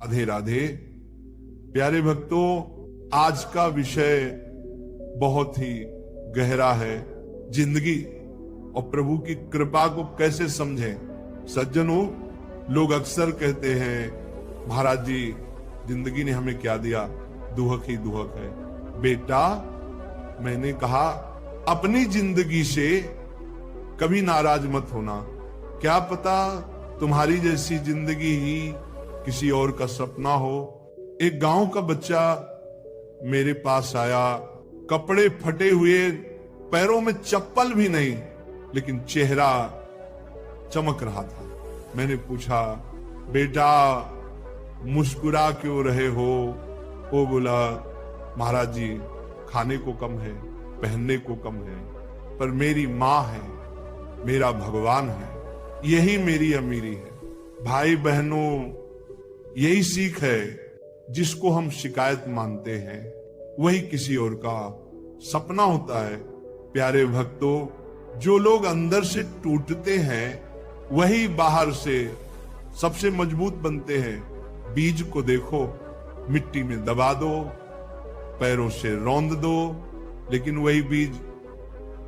राधे राधे। प्यारे भक्तों, आज का विषय बहुत ही गहरा है। जिंदगी और प्रभु की कृपा को कैसे समझें। सज्जनों, लोग अक्सर कहते हैं महाराज जी जिंदगी ने हमें क्या दिया, दुहक ही दुहक है। बेटा, मैंने कहा अपनी जिंदगी से कभी नाराज मत होना। क्या पता तुम्हारी जैसी जिंदगी ही किसी और का सपना हो। एक गांव का बच्चा मेरे पास आया, कपड़े फटे हुए, पैरों में चप्पल भी नहीं, लेकिन चेहरा चमक रहा था। मैंने पूछा, बेटा मुस्कुरा क्यों रहे हो? वो बोला, महाराज जी खाने को कम है, पहनने को कम है, पर मेरी माँ है, मेरा भगवान है, यही मेरी अमीरी है। भाई बहनों, यही सीख है। जिसको हम शिकायत मानते हैं वही किसी और का सपना होता है। प्यारे भक्तों, जो लोग अंदर से टूटते हैं वही बाहर से सबसे मजबूत बनते हैं। बीज को देखो, मिट्टी में दबा दो, पैरों से रौंद दो, लेकिन वही बीज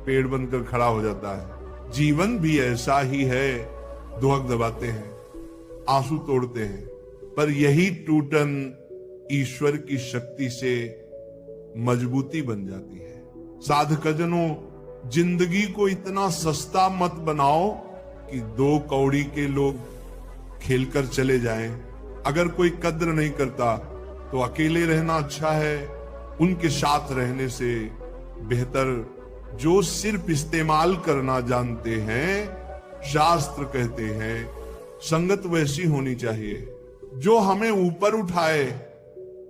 पेड़ बनकर खड़ा हो जाता है। जीवन भी ऐसा ही है। दुहक दबाते हैं, आंसू तोड़ते हैं, पर यही टूटन ईश्वर की शक्ति से मजबूती बन जाती है। साधकजनों, जिंदगी को इतना सस्ता मत बनाओ कि 2 कौड़ी के लोग खेलकर चले जाएं। अगर कोई कद्र नहीं करता तो अकेले रहना अच्छा है। उनके साथ रहने से बेहतर जो सिर्फ इस्तेमाल करना जानते हैं। शास्त्र कहते हैं संगत वैसी होनी चाहिए जो हमें ऊपर उठाए,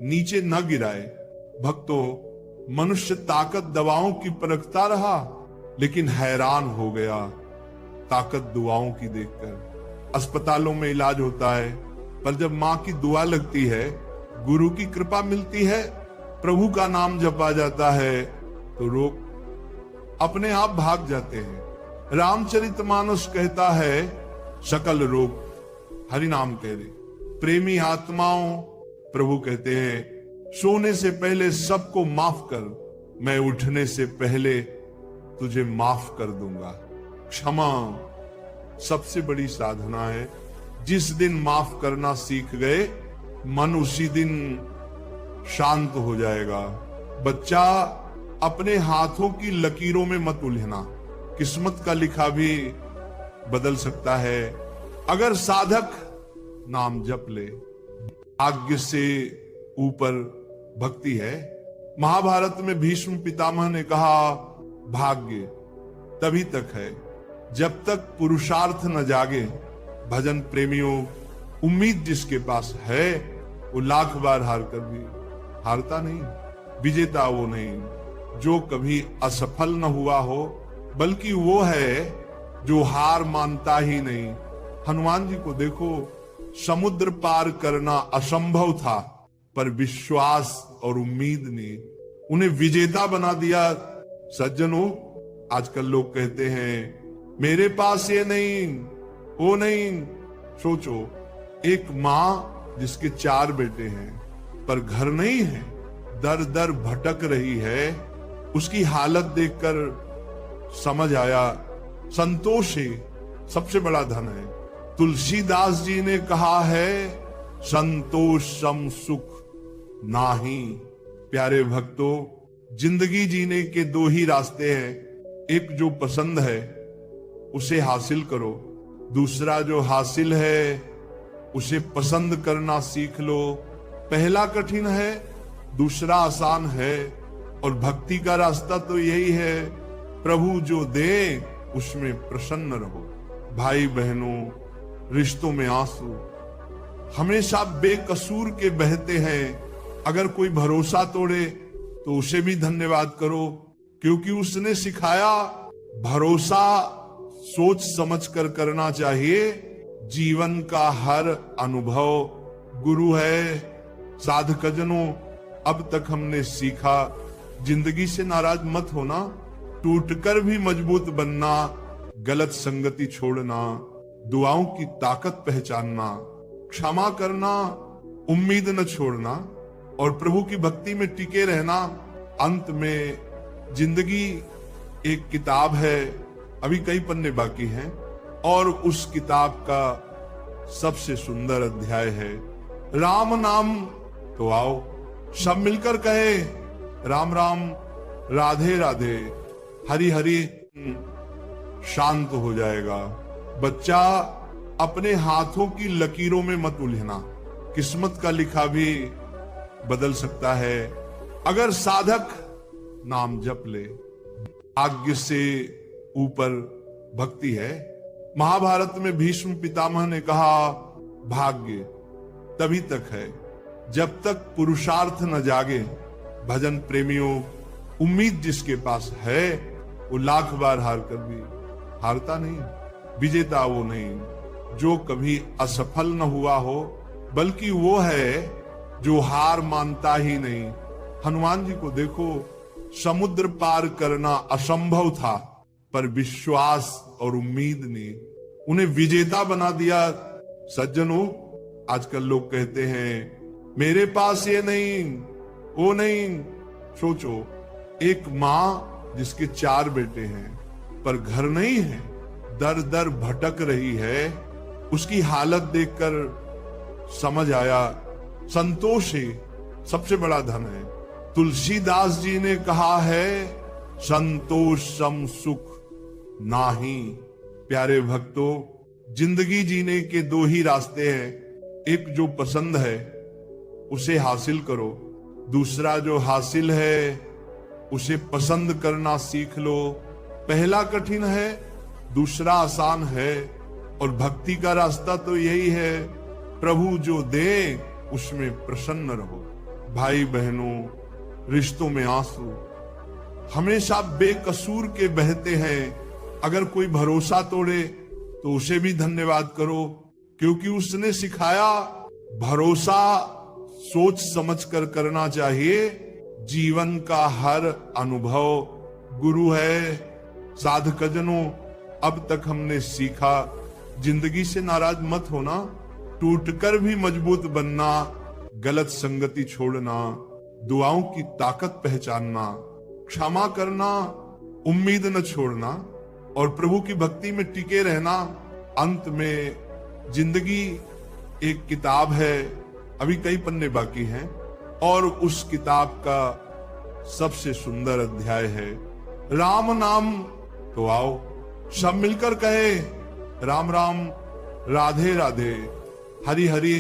नीचे न गिराए। भक्तों, मनुष्य ताकत दवाओं की परखता रहा, लेकिन हैरान हो गया ताकत दुआओं की देखकर। अस्पतालों में इलाज होता है, पर जब माँ की दुआ लगती है, गुरु की कृपा मिलती है, प्रभु का नाम जपा जाता है, तो रोग अपने आप भाग जाते हैं। रामचरितमानस कहता है सकल रोग हरि नाम कह दे। प्रेमी आत्माओं, प्रभु कहते हैं सोने से पहले सबको माफ कर, मैं उठने से पहले तुझे माफ कर दूंगा। क्षमा सबसे बड़ी साधना है। जिस दिन माफ करना सीख गए, मन उसी दिन शांत हो जाएगा। बच्चा, अपने हाथों की लकीरों में मत उलझना, किस्मत का लिखा भी बदल सकता है अगर साधक नाम जप ले। भाग्य से ऊपर भक्ति है। महाभारत में भीष्म पितामह ने कहा, भाग्य तभी तक है जब तक पुरुषार्थ न जागे। भजन प्रेमियों, उम्मीद जिसके पास है वो लाख बार हार कर भी हारता नहीं। विजेता वो नहीं जो कभी असफल न हुआ हो, बल्कि वो है जो हार मानता ही नहीं। हनुमान जी को देखो, समुद्र पार करना असंभव था, पर विश्वास और उम्मीद ने उन्हें विजेता बना दिया। सज्जनों, आजकल लोग कहते हैं मेरे पास ये नहीं, वो नहीं। सोचो, एक माँ जिसके 4 बेटे हैं पर घर नहीं है, दर दर भटक रही है, उसकी हालत देखकर समझ आया संतोष ही सबसे बड़ा धन है। तुलसीदास जी ने कहा है संतोष सम सुख नाही। प्यारे भक्तों, जिंदगी जीने के 2 ही रास्ते हैं। एक जो पसंद है उसे हासिल करो, दूसरा जो हासिल है उसे पसंद करना सीख लो। पहला कठिन है, दूसरा आसान है, और भक्ति का रास्ता तो यही है, प्रभु जो दे उसमें प्रसन्न रहो। भाई बहनों, रिश्तों में आंसू हमेशा बेकसूर के बहते हैं। अगर कोई भरोसा तोड़े तो उसे भी धन्यवाद करो, क्योंकि उसने सिखाया भरोसा सोच समझ कर करना चाहिए। जीवन का हर अनुभव गुरु है। साधकजनों, अब तक हमने सीखा, जिंदगी से नाराज मत होना, टूटकर भी मजबूत बनना, गलत संगति छोड़ना, दुआओं की ताकत पहचानना, क्षमा करना, उम्मीद न छोड़ना और प्रभु की भक्ति में टिके रहना। अंत में जिंदगी एक किताब है, अभी कई पन्ने बाकी हैं, और उस किताब का सबसे सुंदर अध्याय है राम नाम। तो आओ सब मिलकर कहे राम राम, राधे राधे, हरि हरि। शांत हो जाएगा। बच्चा अपने हाथों की लकीरों में मत उलझना, किस्मत का लिखा भी बदल सकता है अगर साधक नाम जप ले। भाग्य से ऊपर भक्ति है। महाभारत में भीष्म पितामह ने कहा भाग्य तभी तक है जब तक पुरुषार्थ न जागे। भजन प्रेमियों, उम्मीद जिसके पास है वो लाख बार हार कर भी हारता नहीं, विजेता वो नहीं जो कभी असफल न हुआ हो, बल्कि वो है जो हार मानता ही नहीं। हनुमान जी को देखो, समुद्र पार करना असंभव था, पर विश्वास और उम्मीद ने उन्हें विजेता बना दिया। सज्जनों, आजकल लोग कहते हैं मेरे पास ये नहीं वो नहीं। सोचो, एक माँ जिसके 4 बेटे हैं पर घर नहीं है, दर दर भटक रही है, उसकी हालत देखकर समझ आया संतोष ही सबसे बड़ा धन है। तुलसीदास जी ने कहा है संतोष सम सुख नाही। प्यारे भक्तों, जिंदगी जीने के 2 ही रास्ते हैं। एक जो पसंद है उसे हासिल करो, दूसरा जो हासिल है उसे पसंद करना सीख लो। पहला कठिन है, दूसरा आसान है, और भक्ति का रास्ता तो यही है, प्रभु जो दे उसमें प्रसन्न रहो। भाई बहनों, रिश्तों में आंसू हमेशा बेकसूर के बहते हैं। अगर कोई भरोसा तोड़े तो उसे भी धन्यवाद करो, क्योंकि उसने सिखाया भरोसा सोच समझ कर करना चाहिए। जीवन का हर अनुभव गुरु है। साधकजनों, अब तक हमने सीखा जिंदगी से नाराज मत होना, टूटकर भी मजबूत बनना, गलत संगति छोड़ना, दुआओं की ताकत पहचानना, क्षमा करना, उम्मीद न छोड़ना और प्रभु की भक्ति में टिके रहना। अंत में जिंदगी एक किताब है, अभी कई पन्ने बाकी हैं, और उस किताब का सबसे सुंदर अध्याय है राम नाम। तो आओ सब मिलकर कहे राम राम, राधे राधे, हरि हरि।